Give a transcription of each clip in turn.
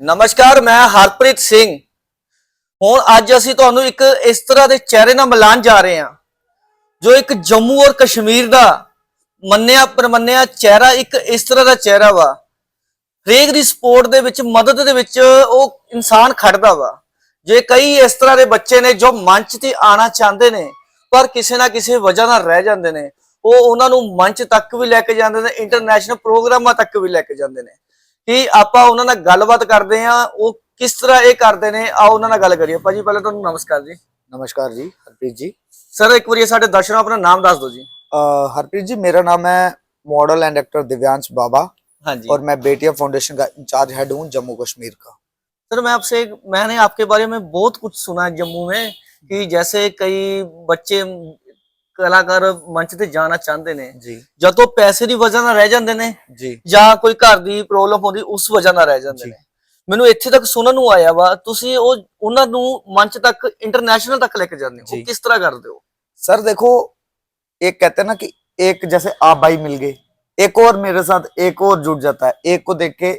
ਨਮਸਕਾਰ, ਮੈਂ ਹਰਪ੍ਰੀਤ ਸਿੰਘ। ਹੁਣ ਅੱਜ ਅਸੀਂ ਤੁਹਾਨੂੰ ਇੱਕ ਇਸ ਤਰ੍ਹਾਂ ਦੇ ਚਿਹਰੇ ਨਾਲ ਮਿਲਾਨ ਜਾ ਰਹੇ ਹਾਂ ਜੋ ਇੱਕ ਜੰਮੂ ਔਰ ਕਸ਼ਮੀਰ ਦਾ ਮੰਨਿਆ ਪਰਮੰਨਿਆ ਚਿਹਰਾ, ਇੱਕ ਇਸ ਤਰ੍ਹਾਂ ਦਾ ਚਿਹਰਾ ਵਾ। ਹਰੇਕ ਦੀ ਸਪੋਰਟ ਦੇ ਵਿੱਚ, ਮਦਦ ਦੇ ਵਿੱਚ ਉਹ ਇਨਸਾਨ ਖੜਦਾ ਵਾ। ਜੇ ਕਈ ਇਸ ਤਰ੍ਹਾਂ ਦੇ ਬੱਚੇ ਨੇ ਜੋ ਮੰਚ ਤੇ ਆਣਾ ਚਾਹੁੰਦੇ ਨੇ ਪਰ ਕਿਸੇ ਨਾ ਕਿਸੇ ਵਜ੍ਹਾ ਨਾਲ ਰਹਿ ਜਾਂਦੇ ਨੇ, ਉਹ ਉਹਨਾਂ ਨੂੰ ਮੰਚ ਤੱਕ ਵੀ ਲੈ ਕੇ ਜਾਂਦੇ ਨੇ, ਇੰਟਰਨੈਸ਼ਨਲ ਪ੍ਰੋਗਰਾਮਾਂ ਤੱਕ ਵੀ ਲੈ ਕੇ ਜਾਂਦੇ ਨੇ। ਕਿ ਆਪਾਂ ਉਹਨਾਂ ਨਾਲ ਗੱਲਬਾਤ ਕਰਦੇ ਹਾਂ, ਉਹ ਕਿਸ ਤਰ੍ਹਾਂ ਇਹ ਕਰਦੇ ਨੇ, ਆਓ ਉਹਨਾਂ ਨਾਲ ਗੱਲ ਕਰੀਏ। ਭਾਜੀ ਪਹਿਲਾਂ ਤੁਹਾਨੂੰ ਨਮਸਕਾਰ ਜੀ। नमस्कार जी, हरप्रीत जी। सर एक बार ਸਾਡੇ ਦਰਸ਼ਕਾਂ ਨੂੰ ਆਪਣਾ ਨਾਮ ਦੱਸ ਦਿਓ जी। हरप्रीत जी, मेरा नाम है मॉडल एंड एक्टर दिव्यांश बाबा। हाँ जी। और मैं बेटिया फाउंडेशन का इंचार्ज हेड हूँ जम्मू कश्मीर का। सर मैंने आपके बारे में बहुत कुछ सुना है जम्मू में कि जैसे कई बच्चे कलाकार मंच ਤੇ ਜਾਣਾ ਚਾਹੁੰਦੇ ਨੇ जी ਜਦੋਂ ਪੈਸੇ ਦੀ ਵਜ੍ਹਾ ਨਾਲ ਰਹਿ ਜਾਂਦੇ ਨੇ जी ਜਾਂ ਕੋਈ ਘਰ ਦੀ ਪ੍ਰੋਬਲਮ ਹੁੰਦੀ ਉਸ ਵਜ੍ਹਾ ਨਾਲ ਰਹਿ ਜਾਂਦੇ ਨੇ। ਮੈਨੂੰ ਇੱਥੇ ਤੱਕ ਸੁਣਨ ਨੂੰ ਆਇਆ ਵਾ ਤੁਸੀਂ ਉਹਨਾਂ ਨੂੰ ਮੰਚ ਤੱਕ ਇੰਟਰਨੈਸ਼ਨਲ तक लेके जाते हो, किस तरह करते हो? सर देखो, एक कहते हैं ना कि एक जैसे आप भाई मिल गए, एक और मेरे साथ एक और जुड़ जाता है, एक को देख के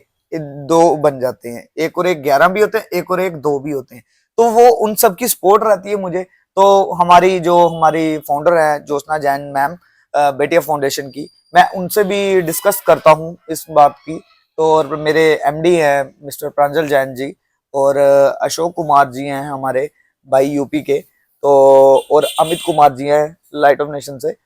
दो बन जाते हैं, एक और एक 11 भी होते हैं, एक और एक 2 भी होते हैं। तो वो उन सब की सपोर्ट रहती है मुझे। तो हमारी फाउंडर है ज्योत्सना जैन मैम, बेटिया फाउंडेशन की, मैं उनसे भी डिस्कस करता हूँ इस बात की। तो और मेरे एमडी हैं मिस्टर प्रांजल जैन जी, और अशोक कुमार जी हैं हमारे भाई यूपी के, तो और अमित कुमार जी हैं लाइट ऑफ नेशन से।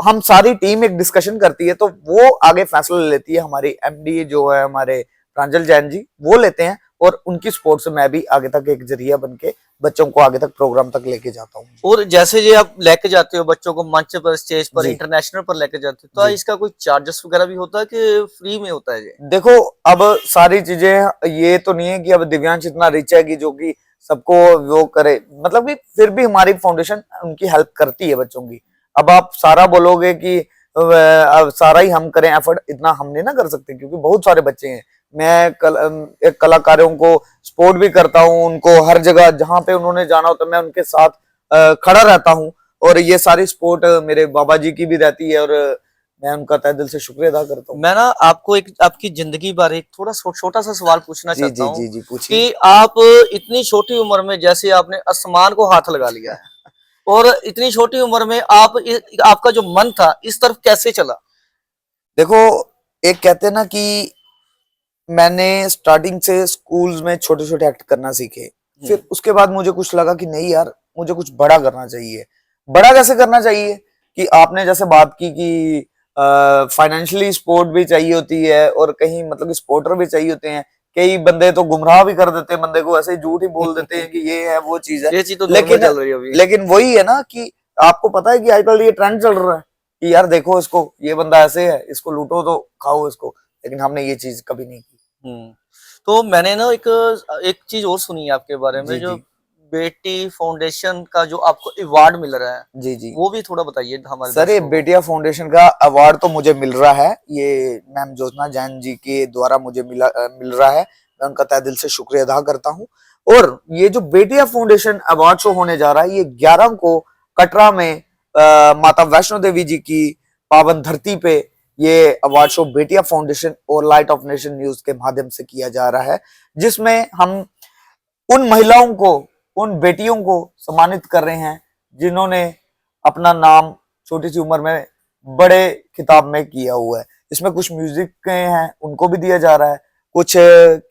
हम सारी टीम एक डिस्कशन करती है, तो वो आगे फैसला लेती है। हमारी एमडी जो है हमारे प्रांजल जैन जी, वो लेते हैं, और उनकी सपोर्ट से मैं भी आगे तक एक जरिया बन के बच्चों को आगे तक प्रोग्राम तक लेके जाता हूँ। और जैसे ये आप लेके जाते हो बच्चों को मंच पर, स्टेज पर, इंटरनेशनल पर लेके जाते हो, तो इसका कोई चार्जेस वगैरह भी होता है कि फ्री में होता है ये? देखो, अब सारी चीजें ये तो नहीं है कि अब दिव्यांश इतना रिच है कि जो कि सबको वो करे, मतलब कि फिर भी हमारी फाउंडेशन उनकी हेल्प करती है बच्चों की। अब आप सारा बोलोगे कि अब सारा ही हम करें एफर्ट, इतना हम नहीं ना कर सकते, क्योंकि बहुत सारे बच्चे हैं। मैं एक कलाकारों को सपोर्ट भी करता हूँ, उनको हर जगह जहाँ पे उन्होंने जाना होता है मैं उनके साथ खड़ा रहता हूँ, और ये सारी सपोर्ट मेरे बाबा जी की भी रहती है, और मैं उनका तहे दिल से शुक्रिया अदा करता हूँ। मैं ना आपको एक आपकी जिंदगी बारे एक थोड़ा छोटा सा सवाल पूछना चाहता हूँ। जी पूछिए। कि आप इतनी छोटी उम्र में जैसे आपने आसमान को हाथ लगा लिया है और इतनी छोटी उम्र में आपका जो मन था इस तरफ कैसे चला? देखो, एक कहते हैं ना कि मैंने स्टार्टिंग से स्कूल्स में छोटे छोटे एक्ट करना सीखे, फिर उसके बाद मुझे कुछ लगा कि नहीं यार, मुझे कुछ बड़ा करना चाहिए। बड़ा कैसे करना चाहिए कि आपने जैसे बात की कि फाइनेंशियली सपोर्ट भी चाहिए होती है, और कहीं मतलब कि सपोर्टर भी चाहिए होते हैं। कई बंदे तो गुमराह भी कर देते हैं बंदे को, ऐसे झूठ ही बोल देते हैं कि ये है वो चीज है। ये चीज तो चल रही है अभी। लेकिन वही है ना कि आपको पता है कि आजकल ये ट्रेंड चल रहा है कि यार देखो इसको, ये बंदा ऐसे है, इसको लूटो तो खाओ इसको, लेकिन हमने ये चीज कभी नहीं की। तो मैंने ना एक चीज और सुनी है आपके बारे में, जो जी। बेटी फाउंडेशन का जो आपको अवार्ड मिल रहा है, जी वो भी थोड़ा बताइए हमारे सर। ये बेटिया फाउंडेशन का अवार्ड तो मुझे मिल रहा है, ये मैम ज्योत्सना जैन जी के द्वारा मुझे मिल रहा है। मैं उनका तहे दिल से शुक्रिया अदा करता हूँ। और ये जो बेटिया फाउंडेशन अवार्ड शो होने जा रहा है, ये 11 को कटरा में माता वैष्णो देवी जी की पावन धरती पे ये अवार्ड शो बेटिया फाउंडेशन और लाइट ऑफ नेशन न्यूज के माध्यम से किया जा रहा है, जिसमें हम उन महिलाओं को, उन बेटियों को सम्मानित कर रहे हैं जिन्होंने अपना नाम छोटी सी उम्र में बड़े खिताब में किया हुआ है। इसमें कुछ म्यूजिक के हैं, उनको भी दिया जा रहा है, कुछ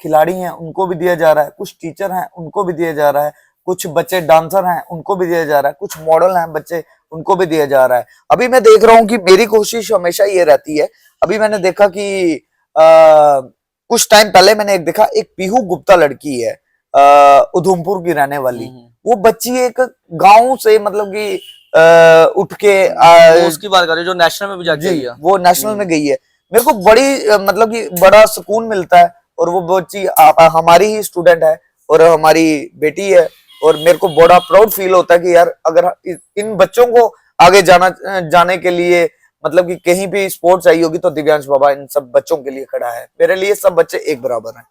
खिलाड़ी हैं उनको भी दिया जा रहा है, कुछ टीचर हैं उनको भी दिया जा रहा है, कुछ बच्चे डांसर हैं उनको भी दिया जा रहा है, कुछ मॉडल हैं बच्चे उनको भी दिया जा रहा है। अभी मैं देख रहा हूँ कि मेरी कोशिश हमेशा ये रहती है। अभी मैंने देखा कि कुछ टाइम पहले मैंने एक देखा, एक पीहू गुप्ता लड़की है, उधमपुर की रहने वाली। वो बच्ची एक गांव से मतलब कि उठ के उसकी बात कर रहे जो नेशनल में भी जाके गई है। वो नेशनल में गई है। मेरे को बड़ी मतलब कि बड़ा सुकून मिलता है, और वो बच्ची हमारी ही स्टूडेंट है और हमारी बेटी है, और मेरे को बड़ा प्राउड फील होता है कि यार अगर इन बच्चों को आगे जाने के लिए मतलब कि कहीं भी स्पोर्ट चाहिए होगी तो दिव्यांश बाबा इन सब बच्चों के लिए खड़ा है। मेरे लिए सब बच्चे एक बराबर हैं।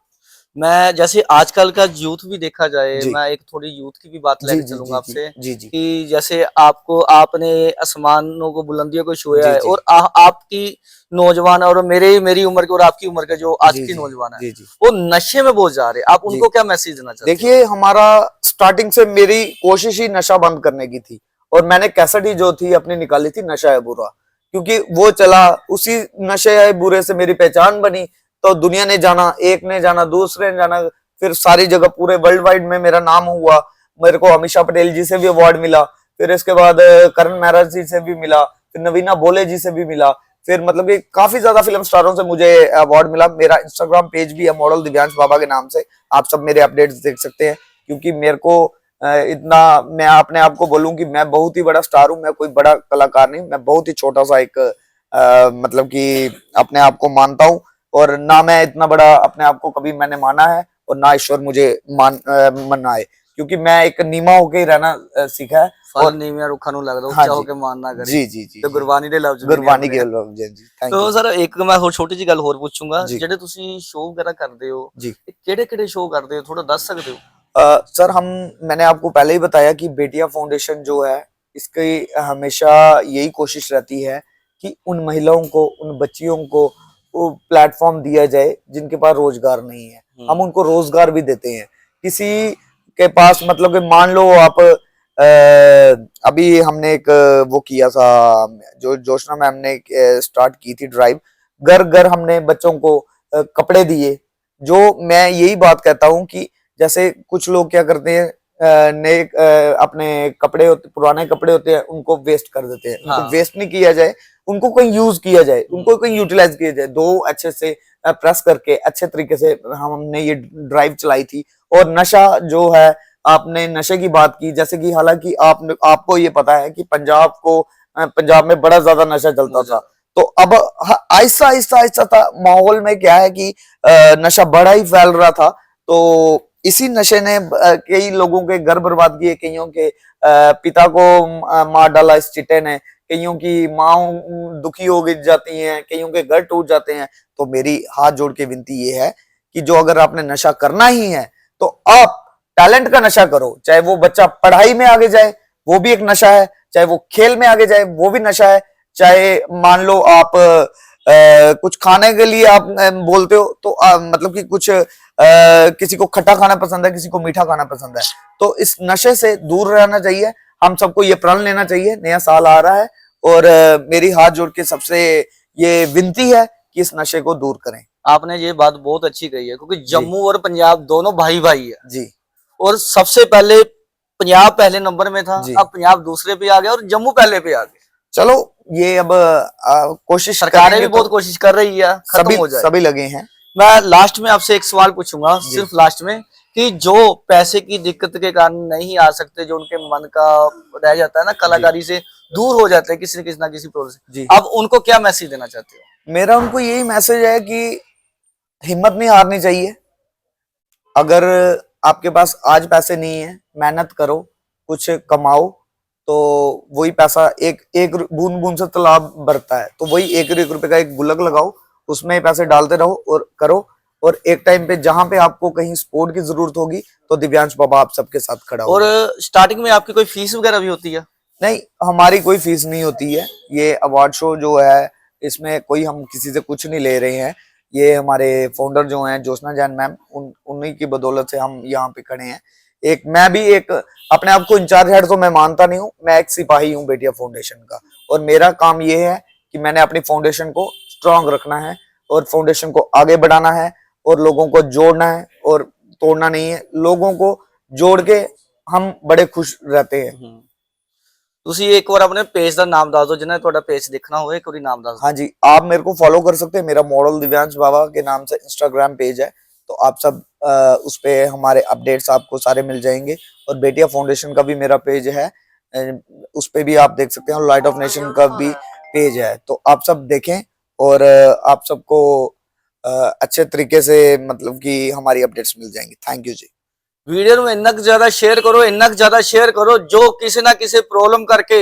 मैं जैसे आजकल का यूथ भी देखा जाए, जी मैं एक थोड़ी यूथ की भी बात जी लेके जी जी चलूंगा जी आपसे जी जी कि जैसे आपने आसमानों को बुलंदियों को छुआ जी है, जी और आपकी नौजवान और मेरी उम्र के और आपकी उम्र के जो आज जी की जी नौजवान है, जी जी वो नशे में बहुत जा रहे हैं। आप जी। उनको क्या मैसेज देना चाहते हो? देखिए, हमारा स्टार्टिंग से मेरी कोशिश ही नशा बंद करने की थी, और मैंने कैसेट ही जो थी अपनी निकाली थी, नशा है बुरा, क्योंकि वो चला, उसी नशे है बुरे से मेरी पहचान बनी। तो दुनिया ने जाना, एक ने जाना, दूसरे ने जाना, फिर सारी जगह पूरे वर्ल्ड वाइड में मेरा नाम हुआ। मेरे को अमीषा पटेल जी से भी अवार्ड मिला, फिर इसके बाद करण मेहरा जी से भी मिला, फिर नवीना बोले जी से भी मिला, फिर मतलब कि काफी ज्यादा फिल्म स्टारों से मुझे अवार्ड मिला। मेरा इंस्टाग्राम पेज भी है मॉडल दिव्यांश बाबा के नाम से, आप सब मेरे अपडेट्स देख सकते हैं। क्योंकि मेरे को इतना, मैं अपने आप को बोलूं कि मैं बहुत ही बड़ा स्टार हूं, मैं कोई बड़ा कलाकार नहीं, मैं बहुत ही छोटा सा एक मतलब कि अपने आप को मानता हूं। और ना मैं इतना बड़ा अपने आप को कभी मैंने माना है, और ना ईश्वर मुझे मनाए, क्योंकि मैं एक नीमा होके ही रहना सीखा है। फल और नीविया रुखा नु लगदा, हाँ ਉੱਚਾ जी हो के मान ना करी। जी जी जी ਤੇ जी ਗੁਰਬਾਣੀ ਦੇ ਲਫ਼ਜ਼ ਵੀ ਨੇ गुरबानी ਆਪਣੇ। के जी जी, थैंक तो यू सर एक मैं ਹੋਰ ਛੋਟੀ ਜਿਹੀ ਗੱਲ ਹੋਰ ਪੁੱਛੂੰਗਾ, जी ਜਿਹੜੇ ਤੁਸੀਂ ਸ਼ੋਅ ਵਗੈरह ਕਰਦੇ ਹੋ, जी। ਕਿਹੜੇ-ਕਿਹੜੇ शो करते हो, थोड़ा दस सकते हो? सर, हम मैंने आपको पहले ही बताया कि बेटिया फाउंडेशन जो है, इसकी हमेशा यही कोशिश रहती है कि उन महिलाओं को, उन बच्चियों को वो प्लेटफॉर्म दिया जाए जिनके पास रोजगार नहीं है। हम उनको रोजगार भी देते हैं। किसी के पास मतलब कि मान लो आप अभी हमने एक वो किया था, जो जोशना मैम ने स्टार्ट की थी ड्राइव, घर घर हमने बच्चों को कपड़े दिए। जो मैं यही बात कहता हूँ कि जैसे कुछ लोग क्या करते हैं, नए अपने कपड़े होते, पुराने कपड़े होते हैं, उनको वेस्ट कर देते हैं। उनको हाँ। वेस्ट नहीं किया जाए, उनको कहीं यूज किया जाए, उनको कहीं यूटिलाइज किया जाए। दो अच्छे से प्रेस करके अच्छे तरीके से हमने ये ड्राइव चलाई थी। और नशा जो है, आपने नशे की बात की, जैसे कि हालांकि आपको ये पता है कि पंजाब में बड़ा ज्यादा नशा चलता था। तो अब आहिस्ता आहिस्ता आहिस्ता माहौल में क्या है कि नशा बड़ा ही फैल रहा था। तो इसी नशे ने कई लोगों के घर बर्बाद किए, कईयों के पिता को मार डाला इस चिट्टे ने, कईयों की माँ दुखी हो गई जाती हैं, कईयों के घर टूट जाते हैं। तो मेरी हाथ जोड़ के विनती ये है कि जो अगर आपने नशा करना ही है, तो आप टैलेंट का नशा करो। चाहे वो बच्चा पढ़ाई में आगे जाए, वो भी एक नशा है। चाहे वो खेल में आगे जाए, वो भी नशा है। चाहे मान लो आप कुछ खाने के लिए आप बोलते हो, तो मतलब कि कुछ किसी को खट्टा खाना पसंद है, किसी को मीठा खाना पसंद है। तो इस नशे से दूर रहना चाहिए। हम सबको ये प्रण लेना चाहिए। नया साल आ रहा है, और मेरी हाथ जोड़ के सबसे ये विनती है कि इस नशे को दूर करें। आपने ये बात बहुत अच्छी कही है, क्योंकि जी जम्मू और पंजाब दोनों भाई भाई है। जी और सबसे पहले पंजाब पहले नंबर में था, जी। अब पंजाब दूसरे पे आ गया और जम्मू पहले पे आ गया। चलो, ये अब कोशिश सरकारें करेंगे भी बहुत तो कोशिश कर रही है खत्म सभी हो जाए। सभी लगे हैं। मैं लास्ट में आपसे एक सवाल पूछूंगा, जी सिर्फ लास्ट में, कि जो पैसे की दिक्कत के कारण नहीं आ सकते, जो उनके मन का रह जाता है ना, जी कलाकारी से दूर हो जाते हैं किसी न किसी प्रॉब्लम जी। से, अब उनको क्या मैसेज देना चाहते हो? मेरा उनको यही मैसेज है कि हिम्मत नहीं हारनी चाहिए। अगर आपके पास आज पैसे नहीं है, मेहनत करो, कुछ कमाओ, तो वही पैसा एक एक बूंद बूंद से तालाब भरता है। तो वही एक एक रुपए का एक गुल्लक लगाओ, उसमें पैसे डालते रहो और करो। और एक टाइम पे जहां पे आपको कहीं सपोर्ट की जरूरत होगी, तो दिव्यांश बाबा आप सबके साथ खड़ा और होगा। स्टार्टिंग में आपकी कोई फीस वगैरह भी होती है? नहीं, हमारी कोई फीस नहीं होती है। ये अवार्ड शो जो है, इसमें कोई हम किसी से कुछ नहीं ले रहे हैं। ये हमारे फाउंडर जो हैं ज्योत्सना जैन मैम, उन्हीं की बदौलत से हम यहाँ पे खड़े हैं। एक मैं भी एक अपने आप को इंचार्ज हेड तो मैं मानता नहीं हूँ, मैं एक सिपाही हूँ बेटिया फाउंडेशन का। और मेरा काम ये है कि मैंने अपनी फाउंडेशन को स्ट्रांग रखना है, और फाउंडेशन को आगे बढ़ाना है, और लोगों को जोड़ना है, और तोड़ना नहीं है। लोगों को जोड़ के हम बड़े खुश रहते हैं। ਤੁਸੀਂ एक बार अपने पेज का नाम दस दो, जिन्हें ਤੁਹਾਡਾ पेज देखना हो, एक बार नाम दस हाँ जी, आप मेरे को फॉलो कर सकते हैं। मेरा मॉडल दिव्यांश बाबा के नाम से इंस्टाग्राम पेज है। तो आप सब उस पे हमारे अपडेट्स आपको सारे मिल जाएंगे। और बेटिया फाउंडेशन का भी मेरा पेज है, उस पे भी आप देख सकते हैं। और लाइट ऑफ नेशन का भी पेज है। तो आप सब देखें, और आप सबको अच्छे तरीके से मतलब कि हमारी अपडेट्स मिल जाएंगी। Thank you ji. वीडियो ਨੂੰ ਇੰਨਾ ਕੁ ਜ਼ਿਆਦਾ ਸ਼ੇਅਰ ਕਰੋ, ਇੰਨਾ ਕੁ ਜ਼ਿਆਦਾ ਸ਼ੇਅਰ ਕਰੋ, ਜੋ ਕਿਸੇ ਨਾ ਕਿਸੇ ਪ੍ਰੋਬਲਮ ਕਰਕੇ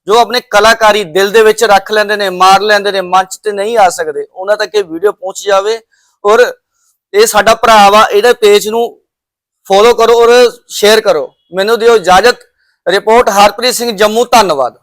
ਜੋ ਆਪਣੇ ਕਲਾਕਾਰੀ ਦਿਲ ਦੇ ਵਿੱਚ ਰੱਖ ਲੈਂਦੇ ਨੇ, ਮਾਰ ਲੈਂਦੇ ਨੇ, ਮੰਚ ਤੇ ਨਹੀਂ ਆ ਸਕਦੇ, ਉਹਨਾਂ ਤੱਕ ਇਹ ਵੀਡੀਓ ਪਹੁੰਚ ਜਾਵੇ। ਔਰ ਇਹ ਸਾਡਾ ਭਰਾ ਵਾ, ਇਹਦੇ ਪੇਜ ਨੂੰ ਫੋਲੋ ਕਰੋ ਔਰ ਸ਼ੇਅਰ ਕਰੋ। ਮੈਨੂੰ ਦਿਓ ਇਜਾਜ਼ਤ। ਰਿਪੋਰਟ ਹਰਪ੍ਰੀਤ ਸਿੰਘ, ਜੰਮੂ। ਧੰਨਵਾਦ।